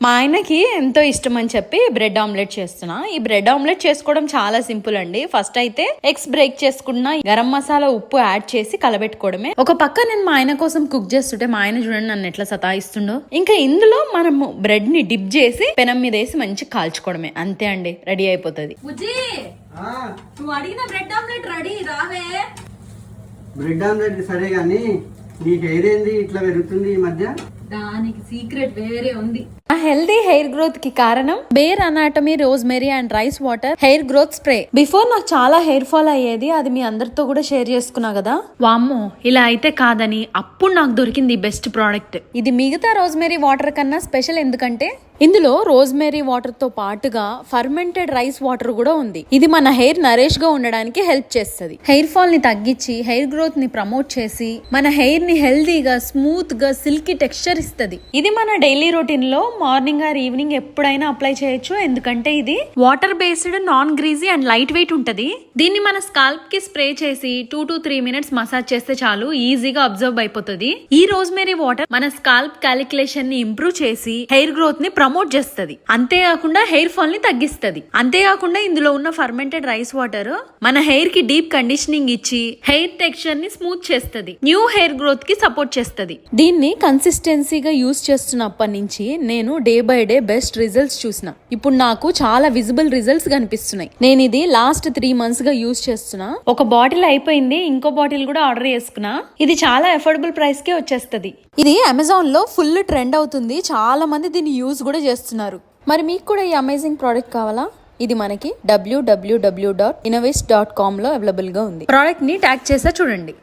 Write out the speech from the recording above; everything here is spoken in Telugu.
మా ఆయనకి ఎంతో ఇష్టం అని చెప్పి బ్రెడ్ ఆమ్లెట్ చేస్తున్నా. ఈ బ్రెడ్ ఆమ్లెట్ చేసుకోవడం చాలా సింపుల్ అండి. ఫస్ట్ అయితే ఎగ్స్ బ్రేక్ చేసుకున్న గరం మసాలా ఉప్పు యాడ్ చేసి కలబెట్టుకోవడమే. ఒక పక్క నేను మా ఆయన కోసం కుక్ చేస్తుంటే మా ఆయన చూడండి నన్ను ఎట్లా సతాయిస్తుండో. ఇంకా ఇందులో మనము బ్రెడ్ ని డిప్ చేసి పెనం మీద వేసి మంచి కాల్చుకోవడమే. అంతే అండి, రెడీ అయిపోతుంది. నువ్వు అడిగిన బ్రెడ్ ఆమ్లెట్ రెడీ రావే. బ్రెడ్ ఆమ్లెట్ సరే గానీ నీకు ఏదేంది ఇట్లా పెరుగుతుంది ఈ మధ్య? దానికి సీక్రెట్ వేరే ఉంది. ఆ హెల్దీ హెయిర్ గ్రోత్ కి కారణం Bare Anatomy rosemary and rice water hair growth spray. Before నాకు చాలా హెయిర్ ఫాల్ అయ్యేది, అది మీ అందరితో కూడా షేర్ చేసుకున్నా కదా. వామ్మో ఇలా అయితే కాదని అప్పుడు నాకు దొరికింది బెస్ట్ ప్రోడక్ట్. ఇది మిగతా రోజ్మెరీ వాటర్ కన్నా స్పెషల్ ఎందుకంటే ఇందులో రోజ్మెరీ వాటర్ తో పాటుగా ఫర్మెంటెడ్ రైస్ వాటర్ కూడా ఉంది. ఇది మన హెయిర్ నరేష్ గా ఉండడానికి హెల్ప్ చేస్తుంది. హెయిర్ ఫాల్ ని తగ్గించి హెయిర్ గ్రోత్ ని ప్రమోట్ చేసి మన హెయిర్ ని హెల్దీగా స్మూత్ గా సిల్కీ టెక్స్చర్ ఇస్తుంది. ఇది మన డైలీ రొటీన్ లో మార్నింగ్ ఆర్ ఈవినింగ్ ఎప్పుడైనా అప్లై చేయొచ్చు. ఎందుకంటే ఇది water based, non greasy and light weight ఉంటది. దీన్ని మన స్కాల్ప్ కి స్ప్రే చేసి 2 to 3 minutes మసాజ్ చేస్తే చాలు, ఈజీగా అబ్జర్వ్ అయిపోతుంది. ఈ రోజ్మెరీ వాటర్ మన స్కాల్ప్ కాలిక్యులేషన్ ని ఇంప్రూవ్ చేసి హెయిర్ గ్రోత్ ని ప్రమోట్ చేస్తుంది. అంతేకాకుండా హెయిర్ ఫాల్ ని తగ్గిస్తుంది. అంతేకాకుండా ఇందులో ఉన్న ఫర్మెంటెడ్ రైస్ వాటర్ మన హెయిర్ కి డీప్ కండిషనింగ్ ఇచ్చి హెయిర్ టెక్స్చర్ ని స్మూత్ చేస్తుంది. న్యూ హెయిర్ గ్రోత్ కి సపోర్ట్ చేస్తుంది. దీన్ని కన్సిస్టెన్సీగా యూజ్ చేస్తున్నప్పటి నుంచి నేను day by day best results చూసిన. ఇప్పుడు నాకు చాలా విజిబుల్ రిజల్ట్స్ కనిపిస్తున్నాయి. నేను ఇది లాస్ట్ 3 months గా యూజ్ చేస్తున్నా. ఒక బాటిల్ అయిపోయింది, ఇంకో బాటిల్ కూడా ఆర్డర్ చేసుకున్నా. ఇది చాలా అఫోర్డబుల్ ప్రైస్ కే వచ్చేస్తుంది. ఇది అమెజాన్ లో ఫుల్ ట్రెండ్ అవుతుంది. చాలా మంది దీన్ని యూజ్ కూడా చేస్తున్నారు. మరి మీకు కూడా ఈ అమేజింగ్ ప్రోడక్ట్ కావాలా? ఇది మనకి www.innovist.com లో అవైలబుల్ గా ఉంది. ప్రోడక్ట్ ని ట్యాగ్ చేసా చూడండి.